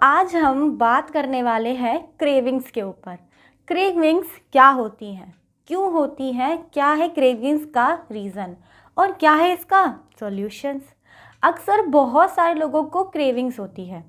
आज हम बात करने वाले हैं क्रेविंग्स के ऊपर। क्रेविंग्स क्या होती हैं, क्यों होती हैं, क्या है क्रेविंग्स का रीज़न और क्या है इसका सॉल्यूशंस। अक्सर बहुत सारे लोगों को क्रेविंग्स होती है।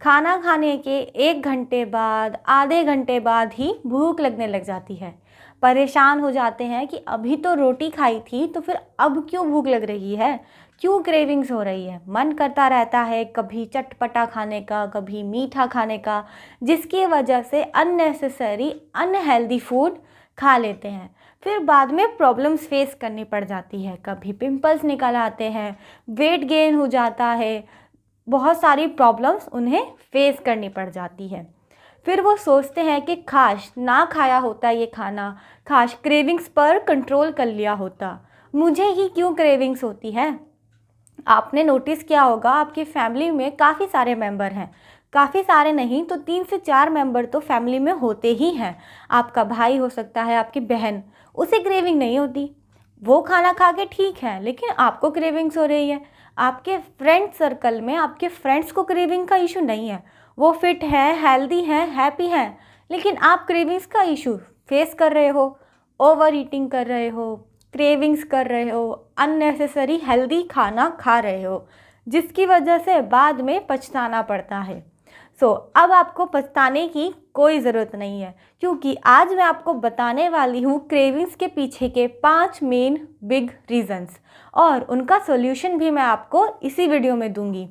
खाना खाने के 1 घंटे बाद, आधे घंटे बाद ही भूख लगने लग जाती है। परेशान हो जाते हैं कि अभी तो रोटी खाई थी तो फिर अब क्यों भूख लग रही है, क्यों क्रेविंग्स हो रही है। मन करता रहता है कभी चटपटा खाने का, कभी मीठा खाने का, जिसकी वजह से अननेसेसरी अनहेल्दी फूड खा लेते हैं। फिर बाद में प्रॉब्लम्स फेस करनी पड़ जाती है। कभी पिंपल्स निकल आते हैं, वेट गेन हो जाता है, बहुत सारी प्रॉब्लम्स उन्हें फेस करनी पड़ जाती है। फिर वो सोचते हैं कि काश ना खाया होता ये खाना, काश क्रेविंग्स पर कंट्रोल कर लिया होता, मुझे ही क्यों क्रेविंग्स होती है। आपने नोटिस किया होगा आपकी फैमिली में काफ़ी सारे मेंबर हैं, काफ़ी सारे नहीं तो 3 से 4 मेंबर तो फैमिली में होते ही हैं। आपका भाई हो सकता है, आपकी बहन, उसे क्रेविंग नहीं होती, वो खाना खा के ठीक है, लेकिन आपको क्रेविंग्स हो रही है। आपके फ्रेंड सर्कल में आपके फ्रेंड्स को क्रेविंग का इशू नहीं है, वो फिट हैं, हेल्दी हैं, हैप्पी हैं, लेकिन आप क्रेविंग्स का इशू फेस कर रहे हो, ओवर ईटिंग कर रहे हो, क्रेविंग्स कर रहे हो, अननेसेसरी हेल्दी खाना खा रहे हो, जिसकी वजह से बाद में पछताना पड़ता है। अब आपको पछताने की कोई ज़रूरत नहीं है, क्योंकि आज मैं आपको बताने वाली हूँ क्रेविंग्स के पीछे के 5 मेन बिग रीज़न्स, और उनका सॉल्यूशन भी मैं आपको इसी वीडियो में दूंगी।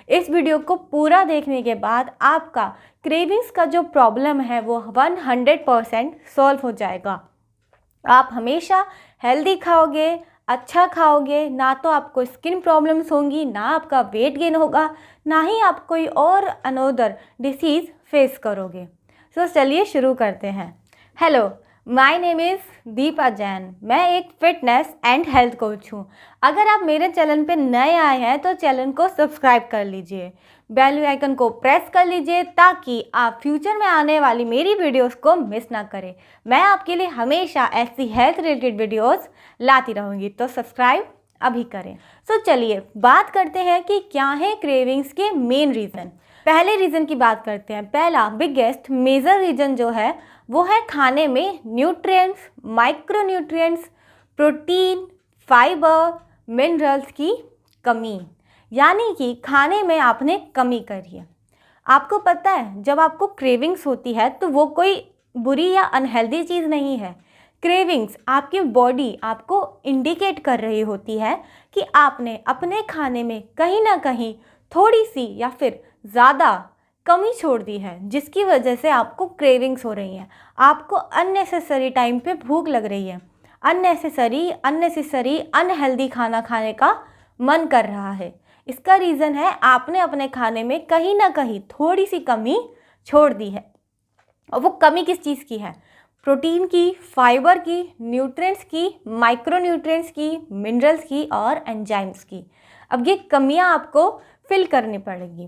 इस वीडियो को पूरा देखने के बाद आपका क्रेविंग्स का जो प्रॉब्लम है वो 100% सॉल्व हो जाएगा। आप हमेशा हेल्दी खाओगे, अच्छा खाओगे, ना तो आपको स्किन प्रॉब्लम्स होंगी, ना आपका वेट गेन होगा, ना ही आप कोई और अनोदर डिसीज़ फेस करोगे। चलिए शुरू करते हैं। Hello, my name is Deepa Jain. मैं एक फिटनेस एंड हेल्थ कोच हूँ। अगर आप मेरे चैनल पे नए आए हैं तो चैनल को सब्सक्राइब कर लीजिए, बेल आइकन को प्रेस कर लीजिए, ताकि आप फ्यूचर में आने वाली मेरी वीडियोस को मिस ना करें। मैं आपके लिए हमेशा ऐसी हेल्थ रिलेटेड वीडियोस लाती रहूँगी, तो सब्सक्राइब अभी करें। चलिए बात करते हैं कि क्या है क्रेविंग्स के मेन रीज़न। पहले रीज़न की बात करते हैं। पहला बिगेस्ट मेजर रीज़न जो है वो है खाने में nutrients, micronutrients, protein, fibre, minerals की कमी, यानी कि खाने में आपने कमी करी है। आपको पता है जब आपको क्रेविंग्स होती है तो वो कोई बुरी या अनहेल्दी चीज़ नहीं है। क्रेविंग्स आपकी बॉडी आपको इंडिकेट कर रही होती है कि आपने अपने खाने में कहीं ना कहीं थोड़ी सी या फिर ज़्यादा कमी छोड़ दी है, जिसकी वजह से आपको क्रेविंग्स हो रही हैं। आपको अननेसेसरी टाइम पे भूख लग रही है, अननेसेसरी अनहेल्दी खाना खाने का मन कर रहा है। इसका रीज़न है आपने अपने खाने में कहीं ना कहीं थोड़ी सी कमी छोड़ दी है। और वो कमी किस चीज़ की है? प्रोटीन की, फाइबर की, न्यूट्रिएंट्स की, माइक्रोन्यूट्रिएंट्स की, मिनरल्स की और एंजाइम्स की। अब ये कमियां आपको फिल करनी पड़ेगी।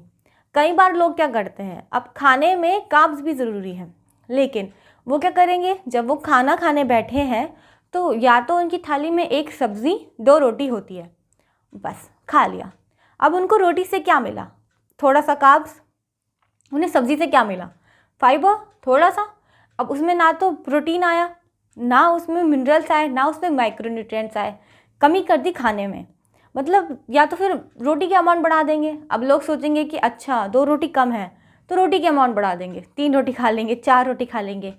कई बार लोग क्या करते हैं, अब खाने में कार्ब्स भी ज़रूरी है, लेकिन वो क्या करेंगे, जब वो खाना खाने बैठे हैं तो या तो उनकी थाली में 1 सब्ज़ी 2 रोटी होती है, बस खा लिया। अब उनको रोटी से क्या मिला? थोड़ा सा कार्ब्स। उन्हें सब्ज़ी से क्या मिला? फाइबर, थोड़ा सा। अब उसमें ना तो प्रोटीन आया, ना उसमें मिनरल्स आए, ना उसमें माइक्रोन्यूट्रिएंट्स आए। कमी कर दी खाने में। मतलब या तो फिर रोटी की अमाउंट बढ़ा देंगे। अब लोग सोचेंगे कि अच्छा 2 रोटी कम है तो रोटी की अमाउंट बढ़ा देंगे, 3 रोटी खा लेंगे, 4 रोटी खा लेंगे।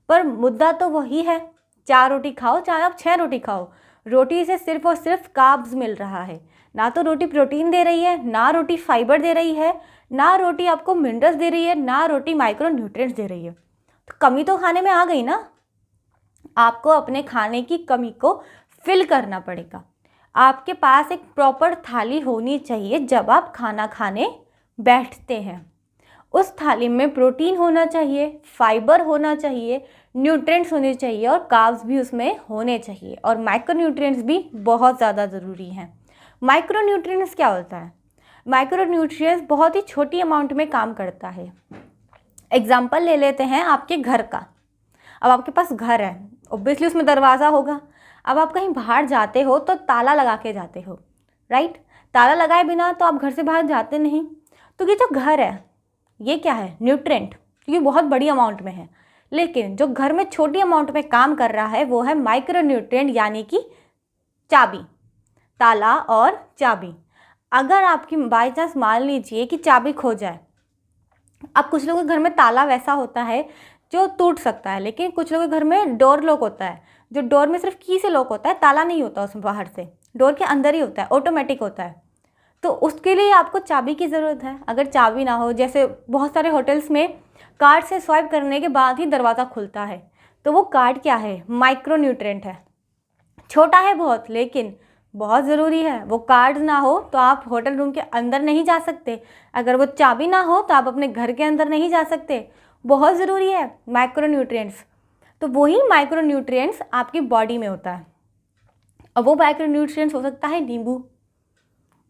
पर मुद्दा तो वही है, 4 रोटी खाओ चाहे आप 6 रोटी खाओ, रोटी से सिर्फ और सिर्फ कार्ब्स मिल रहा है। ना तो रोटी प्रोटीन दे रही है, ना रोटी फाइबर दे रही है, ना रोटी आपको मिनरल्स दे रही है, ना रोटी माइक्रो न्यूट्रिएंट्स दे रही है। तो कमी तो खाने में आ गई ना। आपको अपने खाने की कमी को फिल करना पड़ेगा। आपके पास एक प्रॉपर थाली होनी चाहिए जब आप खाना खाने बैठते हैं। उस थाली में प्रोटीन होना चाहिए, फाइबर होना चाहिए, न्यूट्रिएंट्स होने चाहिए और कार्ब्स भी उसमें होने चाहिए, और माइक्रोन्यूट्रिएंट्स भी बहुत ज़्यादा ज़रूरी हैं। माइक्रोन्यूट्रिएंट्स क्या होता है? माइक्रोन्यूट्रिएंट्स बहुत ही छोटी अमाउंट में काम करता है। एग्जाम्पल ले लेते हैं आपके घर का। अब आपके पास घर है, ऑब्वियसली उसमें दरवाज़ा होगा। अब आप कहीं बाहर जाते हो तो ताला लगा के जाते हो, राइट? ताला लगाए बिना तो आप घर से बाहर जाते नहीं। तो ये जो घर है, ये क्या है? न्यूट्रेंट, क्योंकि बहुत बड़ी अमाउंट में है। लेकिन जो घर में छोटी अमाउंट में काम कर रहा है वो है माइक्रो न्यूट्रिएंट, यानी कि चाबी, ताला और चाबी। अगर आपकी बाई चांस मान लीजिए कि चाबी खो जाए, अब कुछ लोगों के घर में ताला वैसा होता है जो टूट सकता है, लेकिन कुछ लोगों के घर में डोर लॉक होता है, जो डोर में सिर्फ की से लॉक होता है, ताला नहीं होता उसमें, बाहर से डोर के अंदर ही होता है, ऑटोमेटिक होता है। तो उसके लिए आपको चाबी की ज़रूरत है। अगर चाबी ना हो, जैसे बहुत सारे होटल्स में कार्ड से स्वाइप करने के बाद ही दरवाज़ा खुलता है, तो वो कार्ड क्या है? माइक्रो न्यूट्रिएंट है। छोटा है बहुत, लेकिन बहुत ज़रूरी है। वो कार्ड ना हो तो आप होटल रूम के अंदर नहीं जा सकते, अगर वो चाबी ना हो तो आप अपने घर के अंदर नहीं जा सकते। बहुत ज़रूरी है माइक्रो न्यूट्रिएंट्स। तो वही माइक्रो न्यूट्रिएंट्स आपकी बॉडी में होता है। अब वो माइक्रो न्यूट्रिएंट्स हो सकता है नींबू।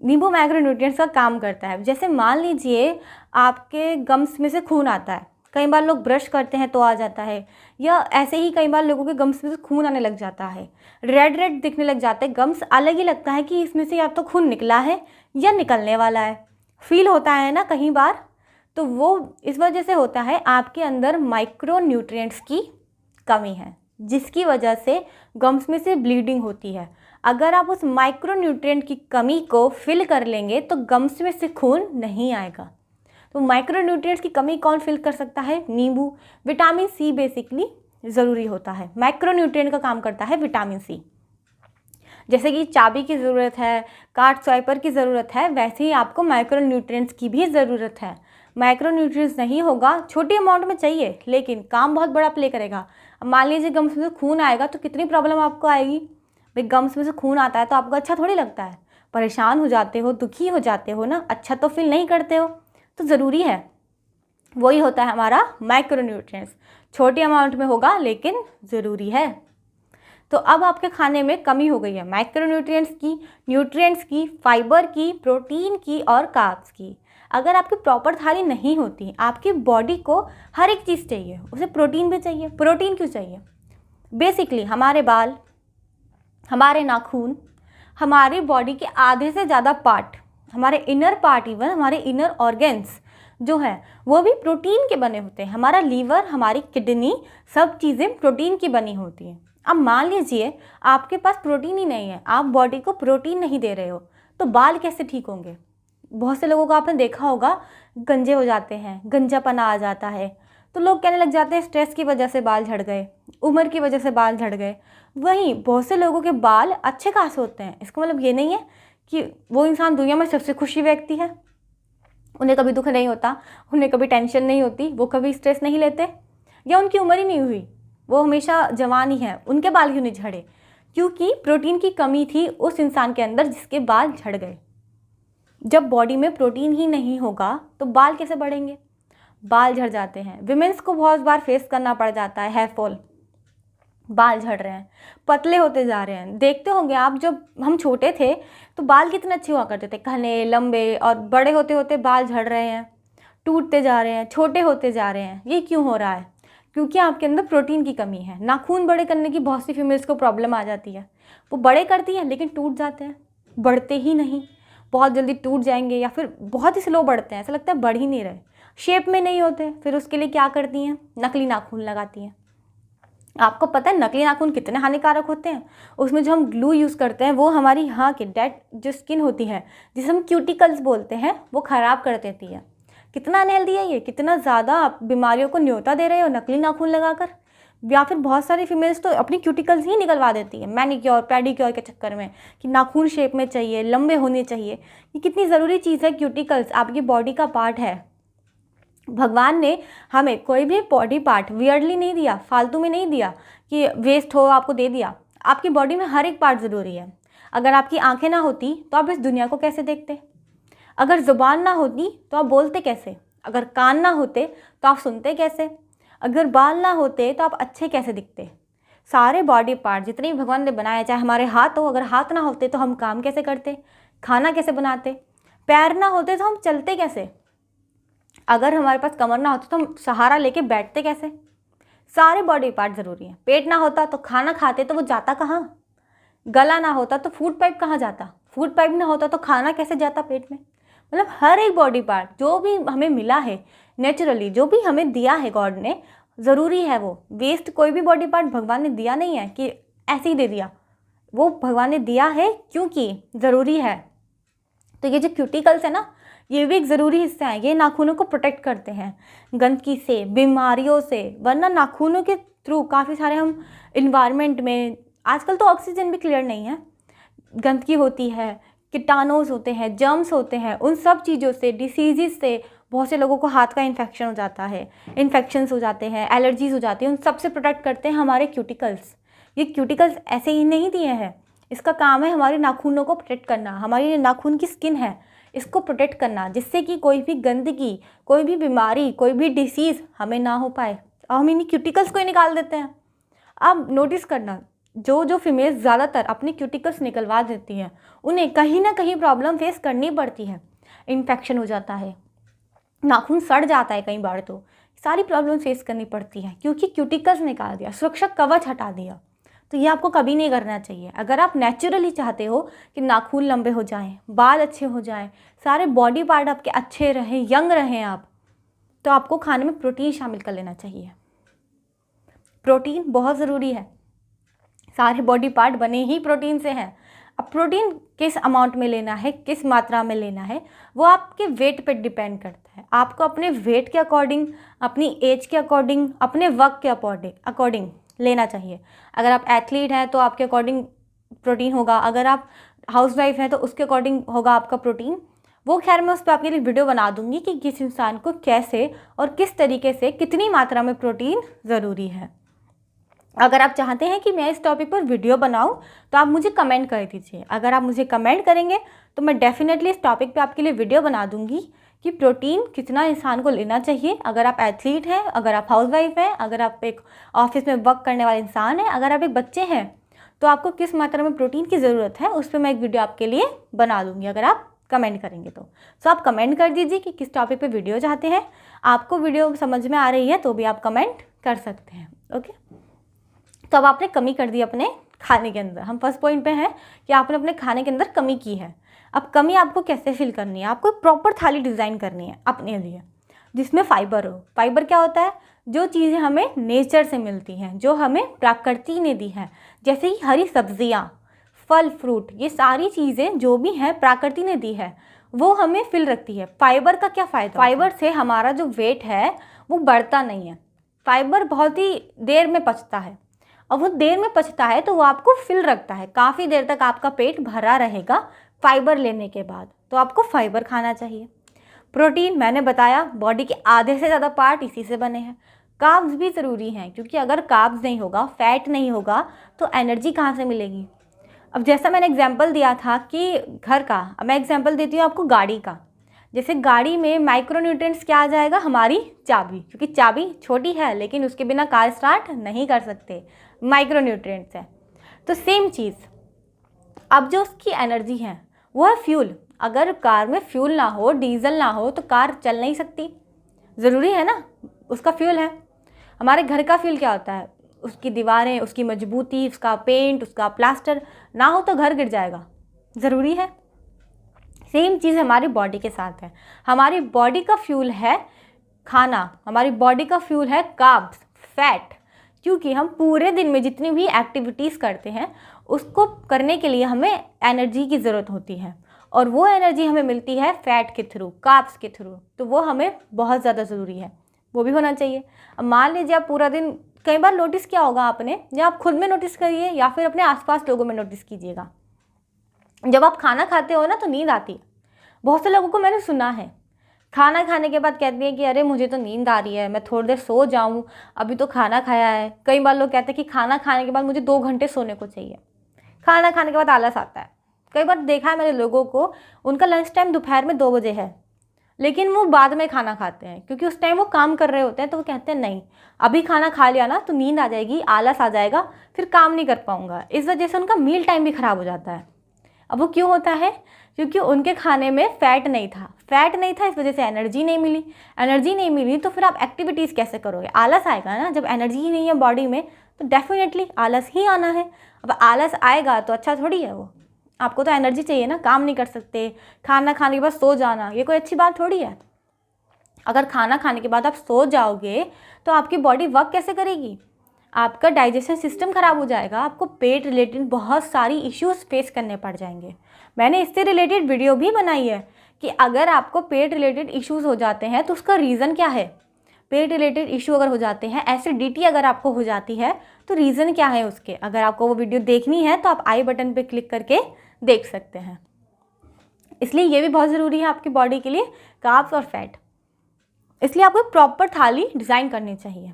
नींबू माइक्रो न्यूट्रिएंट्स का काम करता है। जैसे मान लीजिए आपके गम्स में से खून आता है, कई बार लोग ब्रश करते हैं तो आ जाता है, या ऐसे ही कई बार लोगों के गम्स में से खून आने लग जाता है, रेड रेड दिखने लग जाते हैं गम्स, अलग ही लगता है कि इसमें से या तो खून निकला है या निकलने वाला है, फील होता है ना कई बार। तो वो इस वजह से होता है आपके अंदर माइक्रो न्यूट्रिएंट्स की कमी है, जिसकी वजह से गम्स में से ब्लीडिंग होती है। अगर आप उस माइक्रो न्यूट्रिएंट की कमी को फिल कर लेंगे तो गम्स में से खून नहीं आएगा। तो माइक्रो न्यूट्रिएंट्स की कमी कौन फिल कर सकता है? नींबू। विटामिन सी बेसिकली ज़रूरी होता है। माइक्रो न्यूट्रिएंट का काम करता है विटामिन सी। जैसे कि चाबी की ज़रूरत है, कार्ड स्वाइपर की ज़रूरत है, वैसे ही आपको माइक्रो न्यूट्रिएंट्स की भी ज़रूरत है। माइक्रो न्यूट्रिएंट्स नहीं होगा, छोटी अमाउंट में चाहिए लेकिन काम बहुत बड़ा प्ले करेगा। अब मान लीजिए गम्स में से खून आएगा तो कितनी प्रॉब्लम आपको आएगी। भाई गम्स में से खून आता है तो आपको अच्छा थोड़ी लगता है, परेशान हो जाते हो, दुखी हो जाते हो ना, अच्छा तो फील नहीं करते हो। तो ज़रूरी है, वही होता है हमारा माइक्रो न्यूट्रिएंट्स। छोटी अमाउंट में होगा लेकिन ज़रूरी है। तो अब आपके खाने में कमी हो गई है माइक्रो न्यूट्रिएंट्स की, फाइबर की, प्रोटीन की और कार्ब्स की। अगर आपकी प्रॉपर थाली नहीं होती, आपकी बॉडी को हर एक चीज़ चाहिए, उसे प्रोटीन भी चाहिए। प्रोटीन क्यों चाहिए? बेसिकली हमारे बाल, हमारे नाखून, हमारी बॉडी के आधे से ज़्यादा पार्ट, हमारे इनर पार्ट, इवन हमारे इनर ऑर्गन्स जो है वो भी प्रोटीन के बने होते हैं। हमारा लीवर, हमारी किडनी, सब चीज़ें प्रोटीन की बनी होती हैं। अब मान लीजिए आपके पास प्रोटीन ही नहीं है, आप बॉडी को प्रोटीन नहीं दे रहे हो, तो बाल कैसे ठीक होंगे? बहुत से लोगों को आपने देखा होगा गंजे हो जाते हैं, गंजापना आ जाता है, तो लोग कहने लग जाते हैं स्ट्रेस की वजह से बाल झड़ गए, उम्र की वजह से बाल झड़ गए। वहीं बहुत से लोगों के बाल अच्छे खासे होते हैं। इसका मतलब ये नहीं है कि वो इंसान दुनिया में सबसे खुशी व्यक्ति है, उन्हें कभी दुख नहीं होता, उन्हें कभी टेंशन नहीं होती, वो कभी स्ट्रेस नहीं लेते, या उनकी उम्र ही नहीं हुई, वो हमेशा जवान ही है, उनके बाल क्यों नहीं झड़े? क्योंकि प्रोटीन की कमी थी उस इंसान के अंदर जिसके बाल झड़ गए। जब बॉडी में प्रोटीन ही नहीं होगा तो बाल कैसे बढ़ेंगे? बाल झड़ जाते हैं। विमेंस को बहुत बार फेस करना पड़ जाता है हेयर फॉल, बाल झड़ रहे हैं, पतले होते जा रहे हैं। देखते होंगे आप, जब हम छोटे थे तो बाल कितने अच्छे हुआ करते थे, घने लंबे, और बड़े होते होते बाल झड़ रहे हैं, टूटते जा रहे हैं, छोटे होते जा रहे हैं। ये क्यों हो रहा है? क्योंकि आपके अंदर प्रोटीन की कमी है। नाखून बड़े करने की बहुत सी फीमेल्स को प्रॉब्लम आ जाती है, वो बड़े करती हैं लेकिन टूट जाते हैं, बढ़ते ही नहीं, बहुत जल्दी टूट जाएंगे, या फिर बहुत ही स्लो बढ़ते हैं, ऐसा लगता है बढ़ ही नहीं रहे, शेप में नहीं होते। फिर उसके लिए क्या करती हैं? नकली नाखून लगाती हैं। आपको पता है नकली नाखून कितने हानिकारक होते हैं? उसमें जो हम ग्लू यूज़ करते हैं वो हमारी यहाँ की डेड जो स्किन होती है, जिसे हम क्यूटिकल्स बोलते हैं, वो ख़राब कर देती है। कितना अनहेल्दी है ये, कितना ज़्यादा आप बीमारियों को न्योता दे रहे हो नकली नाखून लगाकर। या फिर बहुत सारी फीमेल्स तो अपनी क्यूटिकल्स ही निकलवा देती है मैनिक्योर पेडिक्योर के चक्कर में, कि नाखून शेप में चाहिए, लंबे होने चाहिए। ये कितनी ज़रूरी चीज़ है। क्यूटिकल्स आपकी बॉडी का पार्ट है। भगवान ने हमें कोई भी बॉडी पार्ट वियर्डली नहीं दिया, फालतू में नहीं दिया कि वेस्ट हो आपको दे दिया। आपकी बॉडी में हर एक पार्ट ज़रूरी है। अगर आपकी आंखें ना होती तो आप इस दुनिया को कैसे देखते? अगर ज़ुबान ना होती तो आप बोलते कैसे? अगर कान ना होते तो आप सुनते कैसे? अगर बाल ना होते तो आप अच्छे कैसे दिखते? सारे बॉडी पार्ट जितने भी भगवान ने बनाए, चाहे हमारे हाथ हो, अगर हाथ ना होते तो हम काम कैसे करते, खाना कैसे बनाते? पैर ना होते तो हम चलते कैसे? अगर हमारे पास कमर ना होती तो हम सहारा लेके बैठते कैसे? सारे बॉडी पार्ट ज़रूरी हैं। पेट ना होता तो खाना खाते तो वो जाता कहाँ? गला ना होता तो फूड पाइप कहाँ जाता? फूड पाइप ना होता तो खाना कैसे जाता पेट में? मतलब हर एक बॉडी पार्ट जो भी हमें मिला है नेचुरली, जो भी हमें दिया है गॉड ने, ज़रूरी है वो। वेस्ट कोई भी बॉडी पार्ट भगवान ने दिया नहीं है कि ऐसे ही दे दिया, वो भगवान ने दिया है क्योंकि ज़रूरी है। तो ये जो क्यूटिकल्स है ना, ये भी एक ज़रूरी हिस्सा है। ये नाखूनों को प्रोटेक्ट करते हैं गंदगी से, बीमारियों से। वरना नाखूनों के थ्रू काफ़ी सारे हम इन्वायरमेंट में, आजकल तो ऑक्सीजन भी क्लियर नहीं है, गंदगी होती है, कीटाणुस होते हैं, जर्म्स होते हैं, उन सब चीज़ों से, डिसीज़ से बहुत से लोगों को हाथ का इन्फेक्शन हो जाता है, इन्फेक्शंस हो जाते हैं, एलर्जीज़ हो जाती हैं। उन सब से प्रोटेक्ट करते हैं हमारे क्यूटिकल्स। ये क्यूटिकल्स ऐसे ही नहीं दिए हैं, इसका काम है हमारे नाखूनों को प्रोटेक्ट करना। हमारी नाखून की स्किन है, इसको प्रोटेक्ट करना, जिससे कि कोई भी गंदगी, कोई भी बीमारी, कोई भी डिसीज़ हमें ना हो पाए। और हम इन्हीं क्यूटिकल्स को ही निकाल देते हैं। अब नोटिस करना, जो फीमेल्स ज़्यादातर अपने क्यूटिकल्स निकलवा देती हैं, उन्हें कहीं ना कहीं प्रॉब्लम फेस करनी पड़ती है। इन्फेक्शन हो जाता है, नाखून सड़ जाता है, कई बार तो सारी प्रॉब्लम फेस करनी पड़ती है क्योंकि क्यूटिकल्स निकाल दिया, सुरक्षा कवच हटा दिया। तो ये आपको कभी नहीं करना चाहिए। अगर आप नेचुरली चाहते हो कि नाखून लंबे हो जाएं, बाल अच्छे हो जाएं, सारे बॉडी पार्ट आपके अच्छे रहें, यंग रहें आप, तो आपको खाने में प्रोटीन शामिल कर लेना चाहिए। प्रोटीन बहुत ज़रूरी है, सारे बॉडी पार्ट बने ही प्रोटीन से हैं। अब प्रोटीन किस अमाउंट में लेना है, किस मात्रा में लेना है, वो आपके वेट पे डिपेंड करता है। आपको अपने वेट के अकॉर्डिंग, अपनी एज के अकॉर्डिंग, अपने वक्त के अकॉर्डिंग लेना चाहिए। अगर आप एथलीट हैं तो आपके अकॉर्डिंग प्रोटीन होगा, अगर आप हाउसवाइफ हैं तो उसके अकॉर्डिंग होगा आपका प्रोटीन। वो खैर मैं उस पर आपके लिए वीडियो बना दूंगी कि किस इंसान को कैसे और किस तरीके से कितनी मात्रा में प्रोटीन ज़रूरी है। अगर आप चाहते हैं कि मैं इस टॉपिक पर वीडियो बनाऊं तो आप मुझे कमेंट कर दीजिए। अगर आप मुझे कमेंट करेंगे तो मैं डेफिनेटली इस टॉपिक पे आपके लिए वीडियो बना दूंगी कि प्रोटीन कितना इंसान को लेना चाहिए। अगर आप एथलीट हैं, अगर आप हाउसवाइफ हैं, अगर आप एक ऑफिस में वर्क करने वाले इंसान हैं, अगर आप एक बच्चे हैं, तो आपको किस मात्रा में प्रोटीन की ज़रूरत है उस पर मैं एक वीडियो आपके लिए बना दूँगी अगर आप कमेंट करेंगे तो आप कमेंट कर दीजिए कि किस टॉपिक पर वीडियो चाहते हैं। आपको वीडियो समझ में आ रही है तो भी आप कमेंट कर सकते हैं। ओके, तो अब आपने कमी कर दी अपने खाने के अंदर। हम फर्स्ट पॉइंट पे हैं कि आपने अपने खाने के अंदर कमी की है। अब कमी आपको कैसे फिल करनी है? आपको प्रॉपर थाली डिज़ाइन करनी है अपने लिए जिसमें फाइबर हो। फाइबर क्या होता है? जो चीज़ें हमें नेचर से मिलती हैं, जो हमें प्रकृति ने दी हैं, जैसे कि हरी सब्जियाँ, फल फ्रूट, ये सारी चीज़ें जो भी हैं प्रकृति ने दी है, वो हमें फिल रखती है। फाइबर का क्या फ़ायदा? फाइबर से हमारा जो वेट है वो बढ़ता नहीं है। फाइबर बहुत ही देर में पचता है, और वो देर में पचता है तो वो आपको फिल रखता है, काफ़ी देर तक आपका पेट भरा रहेगा फाइबर लेने के बाद। तो आपको फाइबर खाना चाहिए। प्रोटीन मैंने बताया, बॉडी के आधे से ज़्यादा पार्ट इसी से बने हैं। कार्ब्स भी ज़रूरी हैं क्योंकि अगर कार्ब्स नहीं होगा, फैट नहीं होगा, तो एनर्जी कहाँ से मिलेगी? अब जैसा मैंने एग्जाम्पल दिया था कि घर का, अब मैं एग्जाम्पल देती हूँ आपको गाड़ी का। जैसे गाड़ी में माइक्रोन्यूट्रिएंट्स क्या आ जाएगा? हमारी चाबी, क्योंकि चाबी छोटी है लेकिन उसके बिना कार स्टार्ट नहीं कर सकते, माइक्रोन्यूट्रिएंट्स है। तो सेम चीज़, अब जो उसकी एनर्जी है वो है फ्यूल। अगर कार में फ्यूल ना हो, डीजल ना हो, तो कार चल नहीं सकती। ज़रूरी है ना, उसका फ्यूल है। हमारे घर का फ्यूल क्या होता है? उसकी दीवारें, उसकी मजबूती, उसका पेंट, उसका प्लास्टर। ना हो तो घर गिर जाएगा, ज़रूरी है। सेम चीज़ हमारी बॉडी के साथ है। हमारी बॉडी का फ्यूल है खाना, हमारी बॉडी का फ्यूल है कार्ब्स, फैट, क्योंकि हम पूरे दिन में जितनी भी एक्टिविटीज़ करते हैं उसको करने के लिए हमें एनर्जी की ज़रूरत होती है, और वो एनर्जी हमें मिलती है फैट के थ्रू, कार्ब्स के थ्रू। तो वो हमें बहुत ज़्यादा ज़रूरी है, वो भी होना चाहिए। अब मान लीजिए आप पूरा दिन, कई बार नोटिस किया होगा आपने, या आप खुद में नोटिस करिए या फिर अपने आसपास लोगों में नोटिस कीजिएगा, जब आप खाना खाते हो ना तो नींद आती है। बहुत से लोगों को मैंने सुना है खाना खाने के बाद कहती हैं कि अरे मुझे तो नींद आ रही है, मैं थोड़ी देर सो जाऊं, अभी तो खाना खाया है। कई बार लोग कहते हैं कि खाना खाने के बाद मुझे 2 घंटे सोने को चाहिए। खाना खाने के बाद आलस आता है। कई बार देखा है मैंने लोगों को, उनका लंच टाइम दोपहर में 2 बजे है, लेकिन वो बाद में खाना खाते हैं क्योंकि उस टाइम वो काम कर रहे होते हैं। तो वो कहते हैं नहीं, अभी खाना खा लिया ना तो नींद आ जाएगी, आलस आ जाएगा, फिर काम नहीं कर पाऊँगा। इस वजह से उनका मील टाइम भी ख़राब हो जाता है। अब वो क्यों होता है? क्योंकि उनके खाने में फैट नहीं था, इस वजह से एनर्जी नहीं मिली। तो फिर आप एक्टिविटीज़ कैसे करोगे? आलस आएगा ना। जब एनर्जी ही नहीं है बॉडी में तो डेफिनेटली आलस ही आना है। अब आलस आएगा तो अच्छा थोड़ी है वो। आपको तो एनर्जी चाहिए ना, काम नहीं कर सकते, खाना खाने के बाद सो जाना, ये कोई अच्छी बात थोड़ी है। अगर खाना खाने के बाद आप सो जाओगे तो आपकी बॉडी वर्क कैसे करेगी? आपका डाइजेशन सिस्टम ख़राब हो जाएगा, आपको पेट रिलेटेड बहुत सारी इश्यूज़ फेस करने पड़ जाएंगे। मैंने इससे रिलेटेड वीडियो भी बनाई है कि अगर आपको पेट रिलेटेड इश्यूज़ हो जाते हैं तो उसका रीज़न क्या है। पेट रिलेटेड इशू अगर हो जाते हैं, एसिडिटी अगर आपको हो जाती है तो रीज़न क्या है उसके। अगर आपको वो वीडियो देखनी है तो आप आई बटन पे क्लिक करके देख सकते हैं। इसलिए ये भी बहुत ज़रूरी है आपकी बॉडी के लिए, कार्ब्स और फैट। इसलिए आपको प्रॉपर थाली डिज़ाइन करनी चाहिए।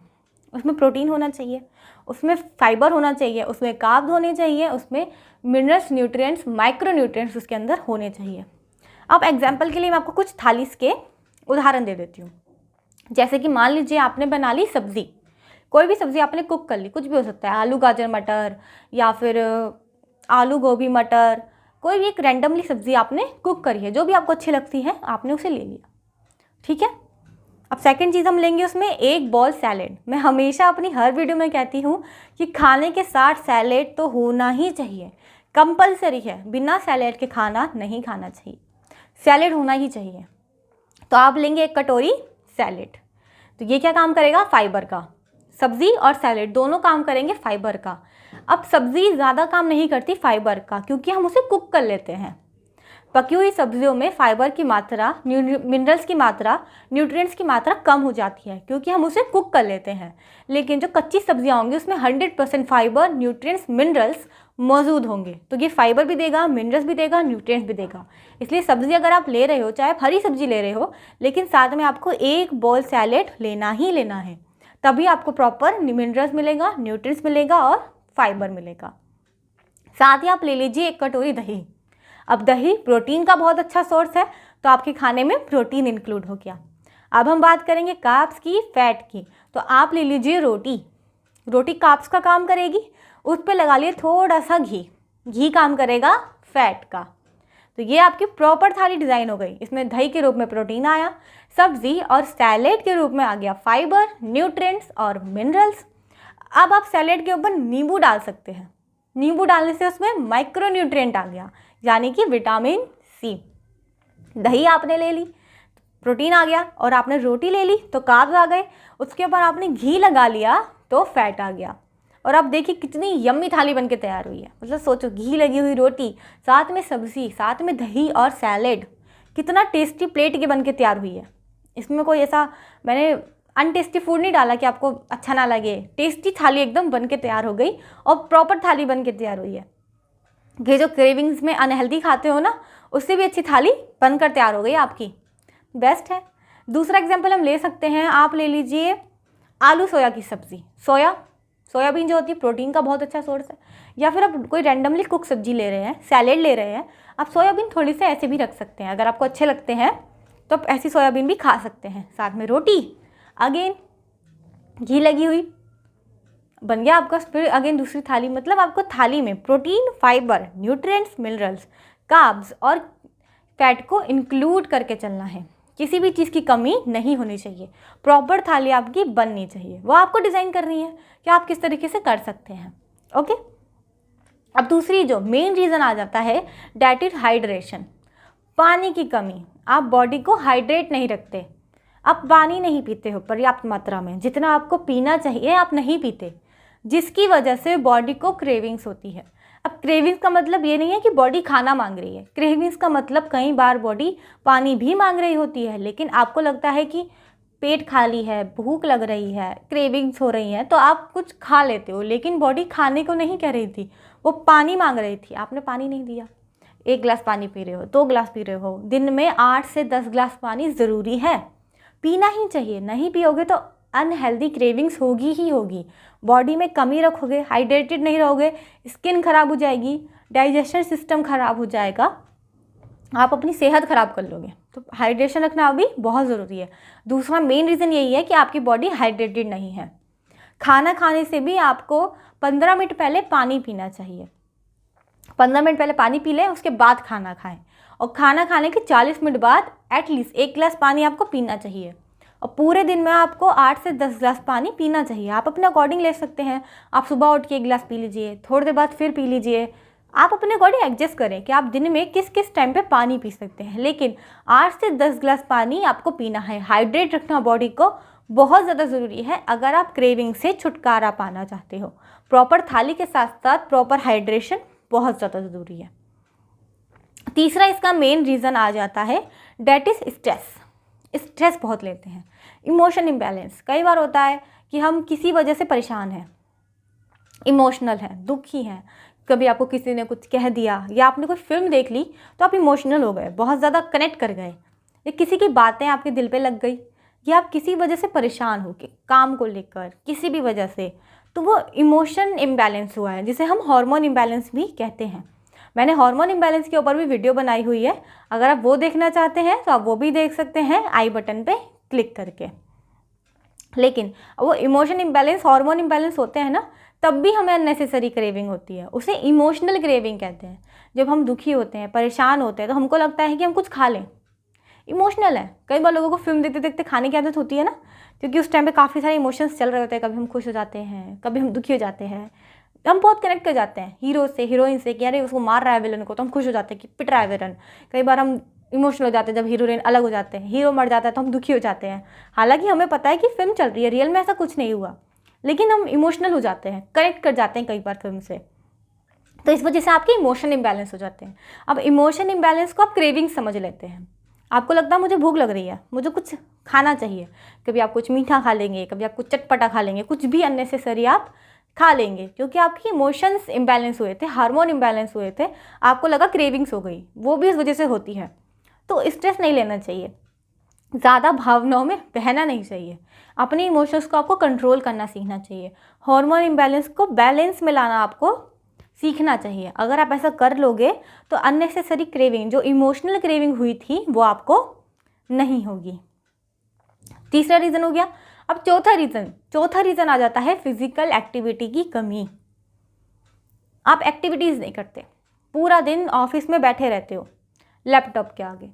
उसमें प्रोटीन होना चाहिए, उसमें फाइबर होना चाहिए, उसमें कार्ब्स होने चाहिए, उसमें मिनरल्स, न्यूट्रिएंट्स, माइक्रो न्यूट्रिएंट्स उसके अंदर होने चाहिए। अब एग्जाम्पल के लिए मैं आपको कुछ थालीज़ के उदाहरण दे देती हूँ। जैसे कि मान लीजिए आपने बना ली सब्ज़ी, कोई भी सब्ज़ी आपने कुक कर ली, कुछ भी हो सकता है, आलू गाजर मटर या फिर आलू गोभी मटर, कोई भी एक रैंडमली सब्ज़ी आपने कुक करी है, जो भी आपको अच्छी लगती है आपने उसे ले लिया, ठीक है। अब सेकंड चीज़ हम लेंगे उसमें एक बॉल सैलेड। मैं हमेशा अपनी हर वीडियो में कहती हूँ कि खाने के साथ सैलेड तो होना ही चाहिए, कंपलसरी है, बिना सैलेड के खाना नहीं खाना चाहिए, सैलेड होना ही चाहिए। तो आप लेंगे एक कटोरी सैलेड, तो ये क्या काम करेगा? फाइबर का। सब्ज़ी और सैलेड दोनों काम करेंगे फाइबर का। अब सब्ज़ी ज़्यादा काम नहीं करती फाइबर का, क्योंकि हम उसे कुक कर लेते हैं। पकी हुई सब्जियों में फाइबर की मात्रा, मिनरल्स की मात्रा, न्यूट्रिएंट्स की मात्रा कम हो जाती है, क्योंकि हम उसे कुक कर लेते हैं। लेकिन जो कच्ची सब्जियां होंगी उसमें 100% फाइबर, न्यूट्रिएंट्स, मिनरल्स मौजूद होंगे। तो ये फाइबर भी देगा, मिनरल्स भी देगा, न्यूट्रिएंट्स भी देगा। इसलिए सब्ज़ी अगर आप ले रहे हो, चाहे आप हरी सब्जी ले रहे हो, लेकिन साथ में आपको एक बॉल सैलेड लेना ही लेना है, तभी आपको प्रॉपर मिनरल्स मिलेगा, न्यूट्रिएंट्स मिलेगा और फाइबर मिलेगा। साथ ही आप ले लीजिए एक कटोरी दही। अब दही प्रोटीन का बहुत अच्छा सोर्स है, तो आपके खाने में प्रोटीन इंक्लूड हो गया। अब हम बात करेंगे कार्ब्स की, फैट की। तो आप ले लीजिए रोटी। रोटी कार्ब्स का काम करेगी, उस पर लगा लिए थोड़ा सा घी, घी काम करेगा फैट का। तो ये आपकी प्रॉपर थाली डिज़ाइन हो गई। इसमें दही के रूप में प्रोटीन आया, सब्जी और सैलेड के रूप में आ गया फाइबर, न्यूट्रिएंट्स और मिनरल्स। अब आप सैलेड के ऊपर नींबू डाल सकते हैं, नींबू डालने से उसमें माइक्रो न्यूट्रिएंट आ गया, यानी कि विटामिन सी। दही आपने ले ली, प्रोटीन आ गया, और आपने रोटी ले ली तो कार्ब्स आ गए, उसके ऊपर आपने घी लगा लिया तो फैट आ गया। और अब देखिए कितनी यम्मी थाली बनके तैयार हुई है। मतलब सोचो, घी लगी हुई रोटी, साथ में सब्जी, साथ में दही और सैलेड, कितना टेस्टी प्लेट के बनके तैयार हुई है। इसमें कोई ऐसा मैंने अनटेस्टी फूड नहीं डाला कि आपको अच्छा ना लगे। टेस्टी थाली एकदम बनके तैयार हो गई और प्रॉपर थाली बनके तैयार हुई है। ये जो क्रेविंग्स में अनहेल्दी खाते हो ना, उससे भी अच्छी थाली बनकर तैयार हो गई आपकी, बेस्ट है। दूसरा एग्जांपल हम ले सकते हैं, आप ले लीजिए आलू सोया की सब्ज़ी। सोयाबीन जो होती है प्रोटीन का बहुत अच्छा सोर्स है। या फिर आप कोई रैंडमली कुक सब्जी ले रहे हैं, सैलेड ले रहे हैं, आप सोयाबीन थोड़ी सी ऐसे भी रख सकते हैं। अगर आपको अच्छे लगते हैं तो आप ऐसी सोयाबीन भी खा सकते हैं। साथ में रोटी, अगेन घी लगी हुई, बन गया आपका फिर अगेन दूसरी थाली। मतलब आपको थाली में protein, fibre, nutrients, minerals, carbs और फैट को इंक्लूड करके चलना है। किसी भी चीज़ की कमी नहीं होनी चाहिए। प्रॉपर थाली आपकी बननी चाहिए, वो आपको डिज़ाइन करनी है कि आप किस तरीके से कर सकते हैं। ओके, अब दूसरी जो मेन रीज़न आ जाता है, डैट इज हाइड्रेशन। पानी की कमी, आप बॉडी को हाइड्रेट नहीं रखते, आप पानी नहीं पीते हो पर्याप्त मात्रा में, जितना आपको पीना चाहिए आप नहीं पीते, जिसकी वजह से बॉडी को क्रेविंग्स होती है। अब क्रेविंग्स का मतलब ये नहीं है कि बॉडी खाना मांग रही है। क्रेविंग्स का मतलब कई बार बॉडी पानी भी मांग रही होती है, लेकिन आपको लगता है कि पेट खाली है, भूख लग रही है, क्रेविंग्स हो रही हैं, तो आप कुछ खा लेते हो, लेकिन बॉडी खाने को नहीं कह रही थी, वो पानी मांग रही थी, आपने पानी नहीं दिया। 1 गिलास पानी पी रहे हो, 2 गिलास पी रहे हो, दिन में 8 से 10 गिलास पानी ज़रूरी है, पीना ही चाहिए। नहीं पियोगे तो अनहेल्दी क्रेविंग्स होगी ही होगी, बॉडी में कमी रखोगे, हाइड्रेटेड नहीं रहोगे, स्किन खराब हो जाएगी, डाइजेशन सिस्टम खराब हो जाएगा, आप अपनी सेहत खराब कर लोगे। तो हाइड्रेशन रखना भी बहुत ज़रूरी है। दूसरा मेन रीज़न यही है कि आपकी बॉडी हाइड्रेटेड नहीं है। खाना खाने से भी आपको 15 मिनट पहले पानी पीना चाहिए। 15 मिनट पहले पानी पी लें, उसके बाद खाना खाएं, और खाना खाने के 40 मिनट बाद एटलीस्ट 1 गिलास पानी आपको पीना चाहिए। और पूरे दिन में आपको 8 से 10 गिलास पानी पीना चाहिए। आप अपने अकॉर्डिंग ले सकते हैं। आप सुबह उठ के 1 गिलास पी लीजिए, थोड़ी देर बाद फिर पी लीजिए, आप अपने अकॉर्डिंग एडजस्ट करें कि आप दिन में किस किस टाइम पे पानी पी सकते हैं, लेकिन 8 से 10 ग्लास पानी आपको पीना है। हाइड्रेट रखना बॉडी को बहुत ज़्यादा ज़रूरी है अगर आप क्रेविंग से छुटकारा पाना चाहते हो। प्रॉपर थाली के साथ साथ प्रॉपर हाइड्रेशन बहुत ज़्यादा ज़रूरी है। तीसरा इसका मेन रीज़न आ जाता है, डेट इज़ स्ट्रेस। स्ट्रेस बहुत लेते हैं, इमोशन इम्बैलेंस। कई बार होता है कि हम किसी वजह से परेशान हैं, इमोशनल हैं, दुखी हैं, कभी आपको किसी ने कुछ कह दिया या आपने कोई फिल्म देख ली तो आप इमोशनल हो गए, बहुत ज़्यादा कनेक्ट कर गए, या किसी की बातें आपके दिल पे लग गई, या आप किसी वजह से परेशान हो के काम को लेकर किसी भी वजह से, तो वो इमोशन इम्बैलेंस हुआ है, जिसे हम हार्मोन इम्बैलेंस भी कहते हैं। मैंने हार्मोन इम्बैलेंस के ऊपर भी वीडियो बनाई हुई है, अगर आप वो देखना चाहते हैं तो आप वो भी देख सकते हैं आई बटन पे क्लिक करके। लेकिन वो इमोशन इम्बैलेंस, हार्मोन इम्बैलेंस होते हैं ना, तब भी हमें अननेसेसरी क्रेविंग होती है, उसे इमोशनल क्रेविंग कहते हैं। जब हम दुखी होते हैं, परेशान होते हैं, तो हमको लगता है कि हम कुछ खा लें, इमोशनल है। कई बार लोगों को फिल्म देखते देखते खाने की आदत होती है ना, क्योंकि उस टाइम पे काफ़ी सारे इमोशंस चल रहे होते हैं, कभी हम खुश हो जाते हैं, कभी हम दुखी हो जाते हैं, हम बहुत कनेक्ट कर जाते हैं हीरो से, हीरोइन से, कि अरे उसको मार रहा है विलन को, तो हम खुश हो जाते हैं कि पिट रहा है विलन। कई बार हम इमोशनल हो जाते हैं जब हीरोइन अलग हो जाते हैं, हीरो मर जाता है तो हम दुखी हो जाते हैं, हालांकि हमें पता है कि फिल्म चल रही है, रियल में ऐसा कुछ नहीं हुआ, लेकिन हम इमोशनल हो जाते हैं, कनेक्ट कर जाते हैं कई बार फिल्म से, तो इस वजह से आपके इमोशन इम्बैलेंस हो जाते हैं। अब इमोशन इम्बैलेंस को आप क्रेविंग समझ लेते हैं। आपको लगता है मुझे भूख लग रही है, मुझे कुछ खाना चाहिए, कभी आप कुछ मीठा खा लेंगे, कभी आप कुछ चटपटा खा लेंगे, कुछ भी अननेसेसरी आप खा लेंगे, क्योंकि आपकी इमोशंस इम्बैलेंस हुए थे, हार्मोन इम्बैलेंस हुए थे, आपको लगा क्रेविंग्स हो गई, वो भी इस वजह से होती है। तो स्ट्रेस नहीं लेना चाहिए, ज़्यादा भावनाओं में बहना नहीं चाहिए, अपने इमोशंस को आपको कंट्रोल करना सीखना चाहिए, हार्मोन इम्बैलेंस को बैलेंस में लाना आपको सीखना चाहिए। अगर आप ऐसा कर लोगे तो अननेसेसरी क्रेविंग, जो इमोशनल क्रेविंग हुई थी, वो आपको नहीं होगी। तीसरा रीज़न हो गया। अब चौथा रीज़न आ जाता है फिजिकल एक्टिविटी की कमी। आप एक्टिविटीज़ नहीं करते, पूरा दिन ऑफिस में बैठे रहते हो लैपटॉप के आगे,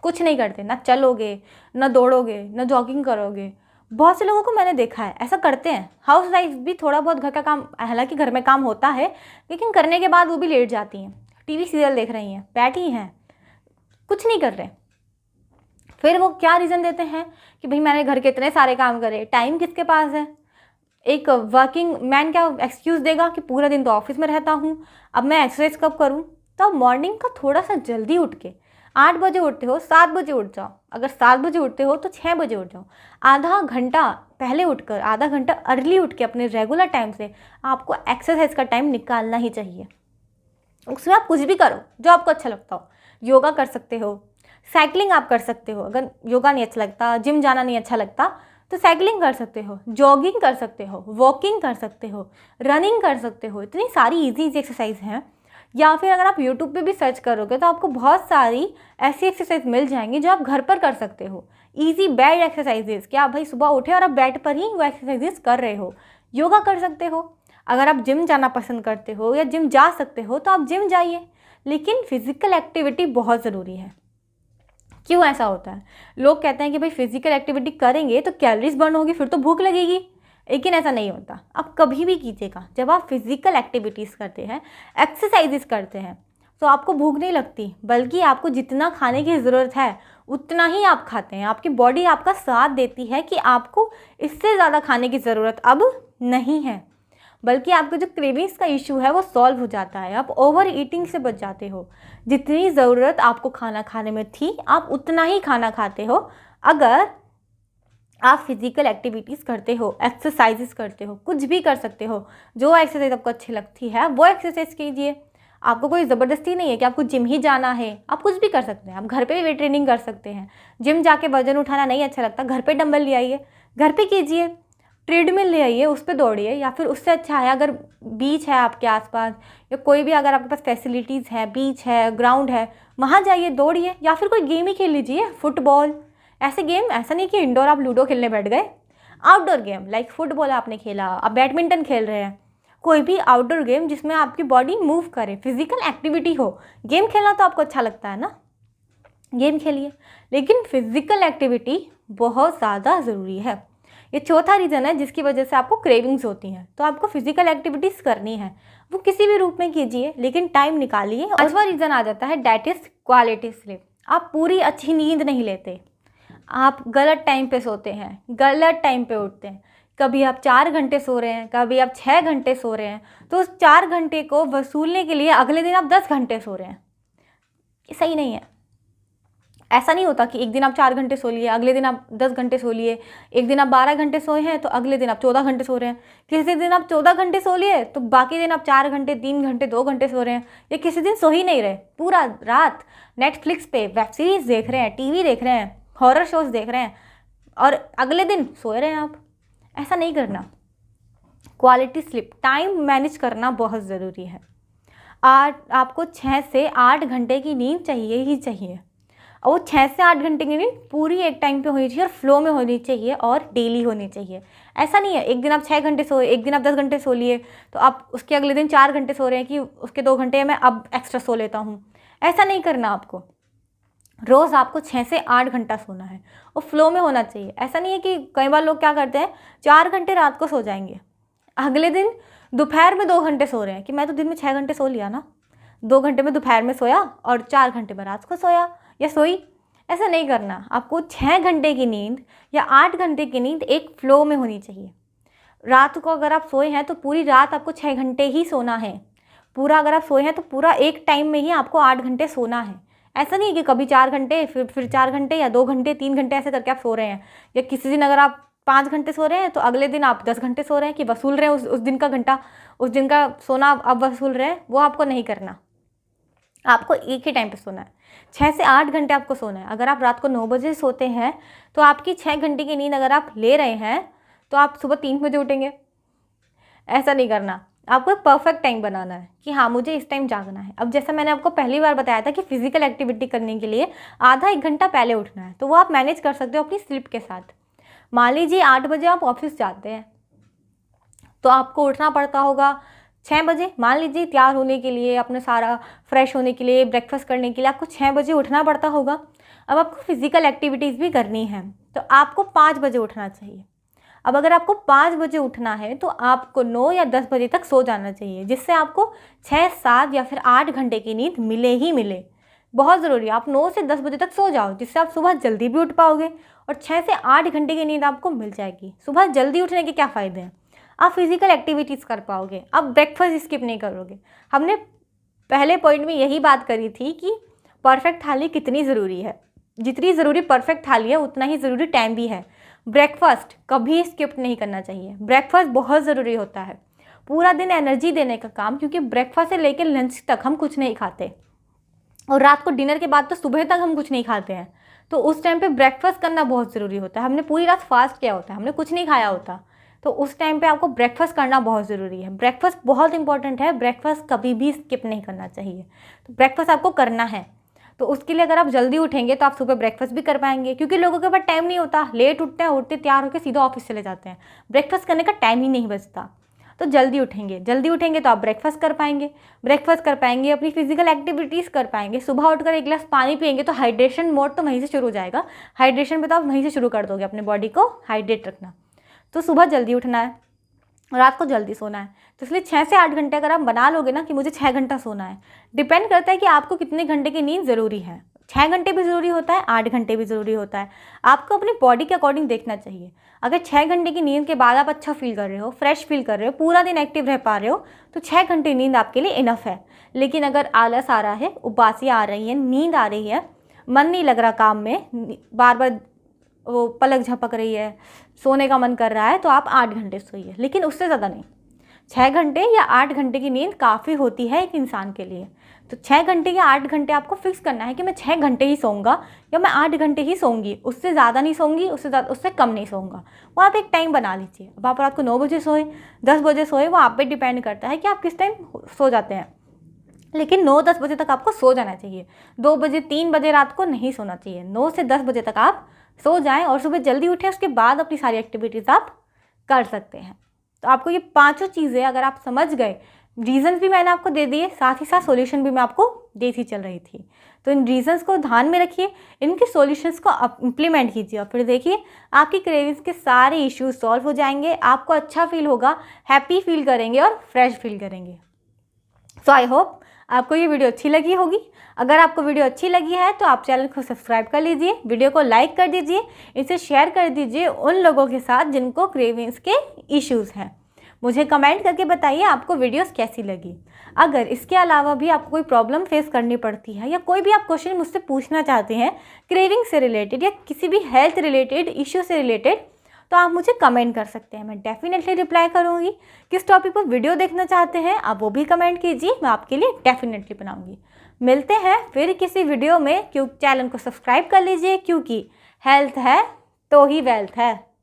कुछ नहीं करते, ना चलोगे, ना दौड़ोगे, ना जॉगिंग करोगे। बहुत से लोगों को मैंने देखा है ऐसा करते हैं। हाउस वाइफ भी थोड़ा बहुत घर का काम, हालांकि घर में काम होता है, लेकिन करने के बाद वो भी लेट जाती हैं, टीवी सीरियल देख रही हैं, बैठी हैं, कुछ नहीं कर रहे। फिर वो क्या रीज़न देते हैं कि भाई मैंने घर के इतने सारे काम करे, टाइम किसके पास है। एक वर्किंग मैन क्या एक्सक्यूज़ देगा कि पूरा दिन तो ऑफिस में रहता हूँ, अब मैं एक्सरसाइज कब करूँ। तो आप मॉर्निंग का थोड़ा सा जल्दी उठ के, 8 बजे उठते हो 7 बजे उठ जाओ, अगर 7 बजे उठते हो तो 6 बजे उठ जाओ। आधा घंटा पहले उठकर, आधा घंटा अर्ली उठ के अपने रेगुलर टाइम से आपको एक्सरसाइज का टाइम निकालना ही चाहिए। उसमें आप कुछ भी करो जो आपको अच्छा लगता हो, योगा कर सकते हो, साइकिलिंग आप कर सकते हो, अगर योगा नहीं अच्छा लगता, जिम जाना नहीं अच्छा लगता, तो साइकिलिंग कर सकते हो, जॉगिंग कर सकते हो, वॉकिंग कर सकते हो, रनिंग कर सकते हो। इतनी सारी इजी एक्सरसाइज हैं। या फिर अगर आप यूट्यूब पे भी सर्च करोगे तो आपको बहुत सारी ऐसी एक्सरसाइज मिल जाएंगी जो आप घर पर कर सकते हो। इजी बेड एक्सरसाइजेज, कि आप भाई सुबह उठे और आप बेड पर ही वो एक्सरसाइजेज कर रहे हो। योगा कर सकते हो। अगर आप जिम जाना पसंद करते हो या जिम जा सकते हो तो आप जिम जाइए, लेकिन फिजिकल एक्टिविटी बहुत ज़रूरी है। क्यों ऐसा होता है? लोग कहते हैं कि भाई फिजिकल एक्टिविटी करेंगे तो कैलोरीज बर्न होगी, फिर तो भूख लगेगी, लेकिन ऐसा नहीं होता। आप कभी भी कीजिएगा, जब आप फिजिकल एक्टिविटीज़ करते हैं, एक्सरसाइजेस करते हैं, तो आपको भूख नहीं लगती, बल्कि आपको जितना खाने की ज़रूरत है उतना ही आप खाते हैं। आपकी बॉडी आपका साथ देती है कि आपको इससे ज़्यादा खाने की ज़रूरत अब नहीं है, बल्कि आपका जो क्रेविंग्स का इशू है वो सॉल्व हो जाता है। आप ओवर ईटिंग से बच जाते हो। जितनी ज़रूरत आपको खाना खाने में थी, आप उतना ही खाना खाते हो अगर आप फिजिकल एक्टिविटीज़ करते हो, एक्सरसाइजेस करते हो, कुछ भी कर सकते हो। जो एक्सरसाइज आपको अच्छी लगती है वो एक्सरसाइज कीजिए। आपको कोई ज़बरदस्ती नहीं है कि आपको जिम ही जाना है, आप कुछ भी कर सकते हैं। आप घर पे भी वेट ट्रेनिंग कर सकते हैं। जिम जाके वजन उठाना नहीं अच्छा लगता, घर पे डंबल ले आइए, घर पे कीजिए, ट्रेडमिल ले आइए, उस पर दौड़िए। या फिर उससे अच्छा है अगर बीच है आपके आसपास, या कोई भी अगर आपके पास फैसिलिटीज़ है, बीच है, ग्राउंड है, वहाँ जाइए, दौड़िए। या फिर कोई गेम ही खेल लीजिए, फुटबॉल। ऐसे गेम, ऐसा नहीं कि इंडोर आप लूडो खेलने बैठ गए, आउटडोर गेम लाइक फुटबॉल आपने खेला, आप बैडमिंटन खेल रहे हैं, कोई भी आउटडोर गेम जिसमें आपकी बॉडी मूव करे, फिजिकल एक्टिविटी हो। गेम खेलना तो आपको अच्छा लगता है ना, गेम खेलिए, लेकिन फिजिकल एक्टिविटी बहुत ज़्यादा ज़रूरी है। ये चौथा रीज़न है जिसकी वजह से आपको क्रेविंग्स होती हैं। तो आपको फिजिकल एक्टिविटीज़ करनी है, वो किसी भी रूप में कीजिए, लेकिन टाइम निकालिए। पांचवा रीज़न आ जाता है दैट इज़ क्वालिटी स्लीप। आप पूरी अच्छी नींद नहीं लेते, आप गलत टाइम पे सोते हैं, गलत टाइम पे उठते हैं। कभी आप 4 घंटे सो रहे हैं, कभी आप 6 घंटे सो रहे हैं, तो उस 4 घंटे को वसूलने के लिए अगले दिन आप 10 घंटे सो रहे हैं। ये सही नहीं है। ऐसा नहीं होता कि एक दिन आप 4 घंटे सो लिए, अगले दिन आप 10 घंटे सो लिए। एक दिन आप 12 घंटे सोए हैं तो अगले दिन आप 14 घंटे सो रहे हैं। किसी दिन आप 14 घंटे सो लिए तो बाकी दिन आप 4 घंटे, 3 घंटे, 2 घंटे सो रहे हैं। या किसी दिन सो ही नहीं रहे, पूरा रात नेटफ्लिक्स पे वेब सीरीज़ देख रहे हैं, टीवी देख रहे हैं, हॉरर शोज़ देख रहे हैं, और अगले दिन सोए रहे हैं आप। ऐसा नहीं करना। क्वालिटी स्लीप, टाइम मैनेज करना बहुत ज़रूरी है। आपको 6 से 8 घंटे की नींद चाहिए ही चाहिए, और वो 6 से 8 घंटे की नींद पूरी एक टाइम पे होनी चाहिए और फ्लो में होनी चाहिए और डेली होनी चाहिए। ऐसा नहीं है एक दिन आप 6 घंटे सोए, एक दिन आप 10 घंटे सो लिए, तो आप उसके अगले दिन 4 घंटे सो रहे हैं कि उसके 2 घंटे मैं अब एक्स्ट्रा सो लेता हूँ। ऐसा नहीं करना आपको। रोज़ आपको 6 से 8 घंटा सोना है और फ्लो में होना चाहिए। ऐसा नहीं है कि कई बार लोग क्या करते हैं, 4 घंटे रात को सो जाएंगे, अगले दिन दोपहर में 2 घंटे सो रहे हैं कि मैं तो दिन में 6 घंटे सो लिया ना, 2 घंटे में दोपहर में सोया और 4 घंटे में रात को सोया या सोई। ऐसा नहीं करना। आपको 6 घंटे की नींद या 8 घंटे की नींद एक फ्लो में होनी चाहिए। रात को अगर आप सोए हैं तो पूरी रात आपको 6 घंटे ही सोना है। पूरा अगर आप सोए हैं तो पूरा एक टाइम में ही आपको 8 घंटे सोना है। ऐसा नहीं है कि कभी 4 घंटे फिर 4 घंटे या 2 घंटे 3 घंटे ऐसे करके आप सो रहे हैं, या किसी दिन अगर आप 5 घंटे सो रहे हैं तो अगले दिन आप 10 घंटे सो रहे हैं कि वसूल रहे हैं उस दिन का घंटा, उस दिन का सोना अब वसूल रहे हैं। वो आपको नहीं करना। आपको एक ही टाइम पे सोना है, 6 से 8 घंटे आपको सोना है। अगर आप रात को 9 बजे सोते हैं तो आपकी 6 घंटे की नींद अगर आप ले रहे हैं तो आप सुबह 3 बजे उठेंगे। ऐसा नहीं करना। आपको एक परफेक्ट टाइम बनाना है कि हाँ मुझे इस टाइम जागना है। अब जैसा मैंने आपको पहली बार बताया था कि फिजिकल एक्टिविटी करने के लिए आधा 1 घंटा पहले उठना है, तो वो आप मैनेज कर सकते हो अपनी स्लीप के साथ। मान लीजिए 8 बजे आप ऑफिस जाते हैं तो आपको उठना पड़ता होगा 6 बजे। मान लीजिए तैयार होने के लिए, अपने सारा फ्रेश होने के लिए, ब्रेकफास्ट करने के लिए आपको 6 बजे उठना पड़ता होगा। अब आपको फिजिकल एक्टिविटीज़ भी करनी है तो आपको 5 बजे उठना चाहिए। अब अगर आपको 5 बजे उठना है तो आपको 9 या 10 बजे तक सो जाना चाहिए, जिससे आपको 6, 7 या फिर 8 घंटे की नींद मिले ही मिले। बहुत ज़रूरी है आप 9 से 10 बजे तक सो जाओ, जिससे आप सुबह जल्दी भी उठ पाओगे और 6 से 8 घंटे की नींद आपको मिल जाएगी। सुबह जल्दी उठने के क्या फ़ायदे हैं? आप फिजिकल एक्टिविटीज़ कर पाओगे, आप ब्रेकफास्ट स्किप नहीं करोगे। हमने पहले पॉइंट में यही बात करी थी कि परफेक्ट थाली कितनी ज़रूरी है। जितनी ज़रूरी परफेक्ट थाली है उतना ही ज़रूरी टाइम भी है। ब्रेकफास्ट कभी स्किप नहीं करना चाहिए। ब्रेकफास्ट बहुत ज़रूरी होता है, पूरा दिन एनर्जी देने का काम, क्योंकि ब्रेकफास्ट से लेकर लंच तक हम कुछ नहीं खाते और रात को डिनर के बाद तो सुबह तक हम कुछ नहीं खाते हैं। तो उस टाइम पे ब्रेकफास्ट करना बहुत ज़रूरी होता है। हमने पूरी रात फास्ट किया होता है, हमने कुछ नहीं खाया होता, तो उस टाइम पे आपको ब्रेकफास्ट करना बहुत ज़रूरी है। ब्रेकफास्ट बहुत इंपॉर्टेंट है, ब्रेकफास्ट कभी भी स्किप नहीं करना चाहिए। तो ब्रेकफास्ट आपको करना है, तो उसके लिए अगर आप जल्दी उठेंगे तो आप सुबह ब्रेकफास्ट भी कर पाएंगे, क्योंकि लोगों के पास टाइम नहीं होता, लेट उठते हैं, उठते तैयार होकर सीधा ऑफिस चले जाते हैं, ब्रेकफास्ट करने का टाइम ही नहीं बचता। तो जल्दी उठेंगे तो आप ब्रेकफास्ट कर पाएंगे, अपनी फिजिकल एक्टिविटीज़ कर पाएंगे। सुबह उठकर 1 गिलास पानी पिएंगे तो हाइड्रेशन मोड तो वहीं से शुरू हो जाएगा। हाइड्रेशन पे तो आप वहीं से शुरू कर दोगे अपने बॉडी को हाइड्रेट रखना। तो सुबह जल्दी उठना है, रात को जल्दी सोना है। तो इसलिए 6 से 8 घंटे अगर आप बना लोगे ना कि मुझे 6 घंटा सोना है, डिपेंड करता है कि आपको कितने घंटे की नींद ज़रूरी है। 6 घंटे भी ज़रूरी होता है, 8 घंटे भी ज़रूरी होता है। आपको अपनी बॉडी के अकॉर्डिंग देखना चाहिए। अगर 6 घंटे की नींद के बाद आप अच्छा फील कर रहे हो, फ्रेश फील कर रहे हो, पूरा दिन एक्टिव रह पा रहे हो, तो 6 घंटे नींद आपके लिए इनफ है। लेकिन अगर आलस आ रहा है, उबासी आ रही है, नींद आ रही है, मन नहीं लग रहा काम में, बार बार वो पलक झपक रही है, सोने का मन कर रहा है, तो आप 8 घंटे सोइए, लेकिन उससे ज़्यादा नहीं। 6 घंटे या 8 घंटे की नींद काफ़ी होती है एक इंसान के लिए। तो 6 घंटे या 8 घंटे आपको फिक्स करना है कि मैं 6 घंटे ही सोऊंगा या मैं 8 घंटे ही सोऊंगी, उससे ज़्यादा नहीं सोऊंगी, उससे कम नहीं सोऊंगा। वो आप एक टाइम बना लीजिए। अब आप रात को 9 बजे सोए, 10 बजे सोए, वो आप पे डिपेंड करता है कि आप किस टाइम सो जाते हैं। लेकिन 9-10 बजे तक आपको सो जाना चाहिए। 2 बजे 3 बजे रात को नहीं सोना चाहिए। 9 से 10 बजे तक आप सो जाएं और सुबह जल्दी उठें, उसके बाद अपनी सारी एक्टिविटीज़ आप कर सकते हैं। तो आपको ये 5 चीज़ें अगर आप समझ गए रीजंस भी मैंने आपको दे दिए, साथ ही साथ सॉल्यूशन भी मैं आपको देती चल रही थी। तो इन रीजंस को ध्यान में रखिए, इनके सॉल्यूशंस को इम्प्लीमेंट कीजिए और फिर देखिए आपकी क्रेविंग्स के सारे इश्यूज सॉल्व हो जाएंगे, आपको अच्छा फील होगा, हैप्पी फील करेंगे और फ्रेश फील करेंगे। सो आई होप आपको ये वीडियो अच्छी लगी होगी। अगर आपको वीडियो अच्छी लगी है तो आप चैनल को सब्सक्राइब कर लीजिए, वीडियो को लाइक कर दीजिए, इसे शेयर कर दीजिए उन लोगों के साथ जिनको क्रेविंग्स के इश्यूज़ हैं। मुझे कमेंट करके बताइए आपको वीडियोस कैसी लगी। अगर इसके अलावा भी आपको कोई प्रॉब्लम फेस करनी पड़ती है या कोई भी आप क्वेश्चन मुझसे पूछना चाहते हैं क्रेविंग से रिलेटेड या किसी भी हेल्थ रिलेटेड इश्यू से रिलेटेड, तो आप मुझे कमेंट कर सकते हैं, मैं डेफिनेटली रिप्लाई करूँगी। किस टॉपिक पर वीडियो देखना चाहते हैं आप वो भी कमेंट कीजिए, मैं आपके लिए डेफिनेटली बनाऊँगी। मिलते हैं फिर किसी वीडियो में, क्योंकि चैनल को सब्सक्राइब कर लीजिए, क्योंकि हेल्थ है तो ही वेल्थ है।